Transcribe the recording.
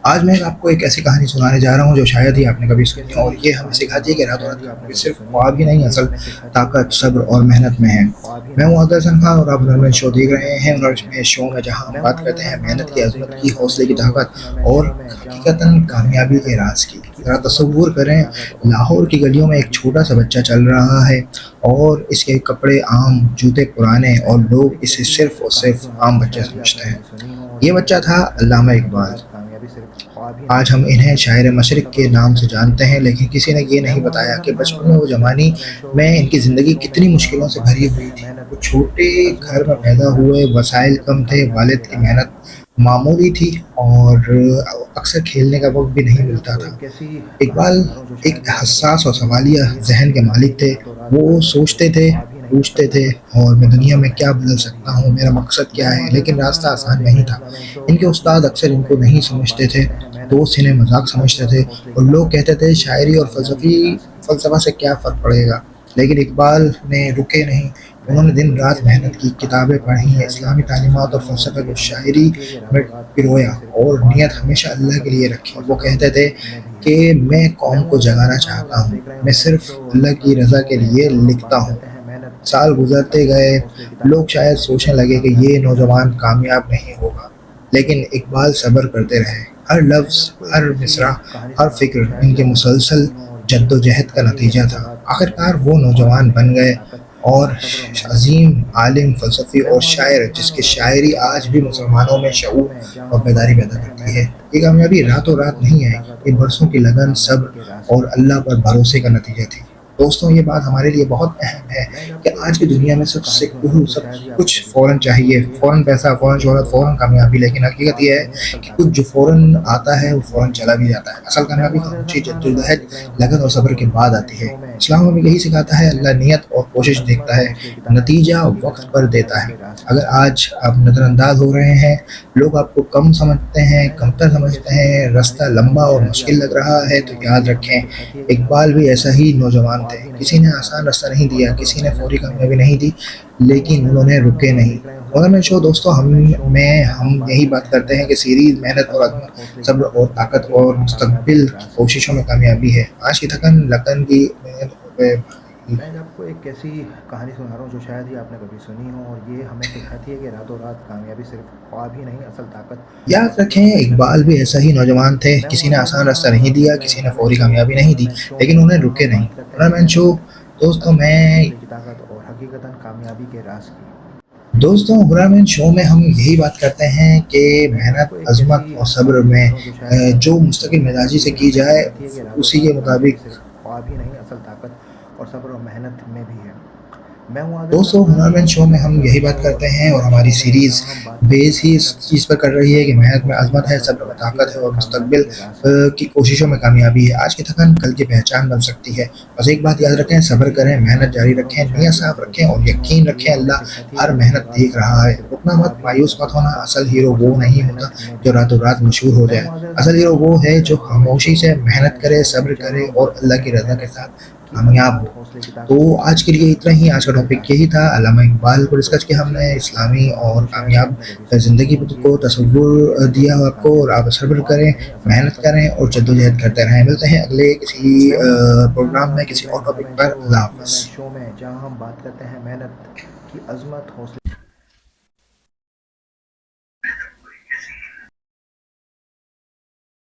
آج میں آپ کو ایک ایسی کہانی سنانے جا رہا ہوں جو شاید ہی آپ نے کبھی سنی ہو، اور یہ ہمیں سکھاتی ہے کہ راتوں رات کامیابی صرف خواب ہی نہیں، اصل طاقت صبر اور محنت میں ہے۔ میں ہوں عادل حسن خان اور آپ ہنرمند شو دیکھ رہے ہیں۔ ہنرمند شو میں جہاں ہم بات کرتے ہیں محنت کی عظمت کی، حوصلے کی طاقت اور حقیقتاً کامیابی کے راز کی۔ ذرا تصور کریں، لاہور کی گلیوں میں ایک چھوٹا سا بچہ چل رہا ہے، اور اس کے کپڑے عام، جوتے پرانے، اور لوگ اسے صرف اور صرف عام بچہ سمجھتے ہیں۔ یہ بچہ تھا علامہ اقبال۔ آج ہم انہیں شاعر مشرق کے نام سے جانتے ہیں، لیکن کسی نے یہ نہیں بتایا کہ بچپن میں وہ جوانی میں ان کی زندگی کتنی مشکلوں سے بھری ہوئی تھی۔ وہ چھوٹے گھر میں پیدا ہوئے، وسائل کم تھے، والد کی محنت معمولی تھی، اور اکثر کھیلنے کا وقت بھی نہیں ملتا تھا۔ اقبال ایک حساس اور سوالیہ ذہن کے مالک تھے۔ وہ سوچتے تھے، پوچھتے تھے، اور میں دنیا میں کیا بدل سکتا ہوں، میرا مقصد کیا ہے؟ لیکن راستہ آسان نہیں تھا۔ ان کے استاد اکثر ان کو نہیں سمجھتے تھے، دوست انہیں مذاق سمجھتے تھے، اور لوگ کہتے تھے شاعری اور فلسفہ سے کیا فرق پڑے گا۔ لیکن اقبال نے رکے نہیں۔ انہوں نے دن رات محنت کی، کتابیں پڑھی، اسلامی تعلیمات اور فلسفے کو شاعری میں پرویا، اور نیت ہمیشہ اللہ کے لیے رکھی۔ وہ کہتے تھے کہ میں قوم کو جگانا چاہتا ہوں، میں صرف اللہ کی رضا کے لیے لکھتا ہوں۔ سال گزرتے گئے، لوگ شاید سوچنے لگے کہ یہ نوجوان کامیاب نہیں ہوگا، لیکن اقبال صبر کرتے رہے۔ ہر لفظ، ہر مصرع، ہر فکر ان کے مسلسل جد و جہد کا نتیجہ تھا۔ آخرکار وہ نوجوان بن گئے، اور عظیم عالم، فلسفی اور شاعر، جس کی شاعری آج بھی مسلمانوں میں شعور اور بیداری پیدا کرتی ہے۔ یہ کامیابی راتوں رات نہیں آئی، یہ برسوں کی لگن، صبر اور اللہ پر بھروسے کا نتیجہ تھی۔ دوستوں، یہ بات ہمارے لیے بہت اہم ہے کہ آج کی دنیا میں سب کچھ فوراً چاہیے، فوراً پیسہ، فوراً شہرت، فوراً کامیابی، لیکن حقیقت یہ ہے کہ کچھ جو فوراً آتا ہے وہ فوراً چلا بھی جاتا ہے۔ اصل کامیابی خاموشی، جدوجہد، لگن اور صبر کے بعد آتی ہے۔ اسلام ہمیں یہی سکھاتا ہے، اللہ نیت اور کوشش دیکھتا ہے، نتیجہ وقت پر دیتا ہے۔ اگر آج آپ نظر انداز ہو رہے ہیں، لوگ آپ کو کم سمجھتے ہیں، کمتر سمجھتے ہیں، راستہ لمبا اور مشکل لگ رہا ہے، تو یاد رکھیں اقبال بھی ایسا ہی نوجوان تھے۔ کسی نے آسان راستہ نہیں دیا، کسی نے فوری کامیابی نہیں دی، لیکن انہوں نے رکے نہیں۔ مگر میں شو دوستوں، ہم یہی بات کرتے ہیں کہ سیریز محنت اور عظمت، صبر اور طاقت اور مستقبل کی کوششوں میں کامیابی ہے۔ آج کی تھکن لگن کی میں آپ کو ایک ایسی کہانی سنا رہا ہوں جو شاید ہی آپ نے کبھی سنی ہو، اور یہ ہمیں سکھاتی ہے کہ راتوں رات کامیابی صرف خواب ہی نہیں، اصل طاقت اور یاد صبر رکھیں اور محنت میں اقبال بھی بھی ہے۔ ایسا ہی نوجوان تھے، میں ہوں کسی نے عادل آسان حسن راستہ خان اور نہیں آپ دیا، دیکھ رہے کسی ہیں نے ہنرمند فوری شو، کامیابی نہیں دی، ہنرمند شو لیکن میں انہوں نے جہاں رکے ہم نہیں۔ بات کرتے ہیں ہنرمند شو محنت کی دوستوں عظمت، میں حوصلے کی طاقت اور حقیقتاً کامیابی کے راز کی۔ ہنرمند شو میں ہم یہی بات کرتے ہیں کہ میں آپ محنت، کو ایک عظمت ایسی اور صبر کہانی سنا میں رہا ہوں جو شاید ہی آپ نے جو کبھی مستقل سنی ہو، اور مزاجی سے یہ کی ہمیں جائے سکھاتی ہے کہ راتوں اسی کے رات کامیابی مطابق۔ صرف خواب ہی نہیں، اصل طاقت اور صبر اور محنت میں بھی ہے۔ میں ہوں عادل حسن دوستوں، خان اور ہنرمند آپ شو دیکھ میں رہے ہیں ہم یہی ہنرمند بات شو، کرتے ہیں، اور ہنرمند ہماری شو میں سیریز جہاں ہم بات کرتے ہیں بیس ہی اس محنت چیز پر کر رہی کی ہے کہ عظمت، محنت میں حوصلے کی عظمت ہے، طاقت صبر اور میں طاقت ہے، حقیقتاً اور کامیابی مستقبل کے راز کی۔ کی کوششوں میں کامیابی ہے۔ آج کی تھکن کل کی پہچان بن سکتی ہے۔ بس ایک بات میں یاد آپ کو رکھیں، ایک صبر ایسی کریں، محنت کہانی جاری سنا رہا ہوں رکھیں، جو نیت شاید ہی آپ صاف نے کبھی رکھیں، اور سنی ہو، یقین اور رکھیں یہ ہمیں اللہ سکھاتی ہے ہر کہ راتوں محنت رات دیکھ رہا کامیابی ہے۔ صرف رکنا مت، خواب ہی نہیں، مایوس اصل مت ہونا۔ طاقت اصل ہیرو اور وہ صبر اور نہیں ہوتا محنت میں جو بھی ہے۔ راتوں رات مشہور ہو میں جائے، ہوں عادل اصل حسن ہیرو خان اور وہ آپ ہے دیکھ رہے جو ہیں ہنرمند خاموشی شو، سے محنت ہنرمند کرے، شو میں صبر جہاں کرے، ہم اور بات اللہ کرتے کی ہیں رضا کے محنت ساتھ کی کامیاب عظمت، ہو۔ حوصلے کی تو طاقت اور آج کے لیے حقیقتاً اتنا ہی، آج کا کامیابی کے ٹاپک راز یہی کی۔ تھا۔ علامہ اقبال کو میں آپ کو ڈسکس ایک کیا ہم ایسی نے، کہانی اسلامی سنا رہا ہوں اور جو شاید ہی کامیاب آپ نے کبھی سنی ہو، زندگی اور کو یہ ہمیں سکھاتی ہے تصور کہ راتوں دیا ہو رات آپ کو، اور کامیابی آپ صرف صبر خواب کریں، ہی نہیں، اصل محنت طاقت کریں اور اور صبر جدوجہد اور کرتے محنت رہیں۔ میں ملتے بھی ہیں ہے۔ اگلے کسی میں ہوں عادل حسن خان اور پروگرام میں، آپ دیکھ کسی رہے اور ہیں ٹاپک ہنرمند پر۔ شو، اللہ حافظ۔ ہنرمند شو میں جہاں ہم بات کرتے ہیں محنت کی عظمت، حوصلے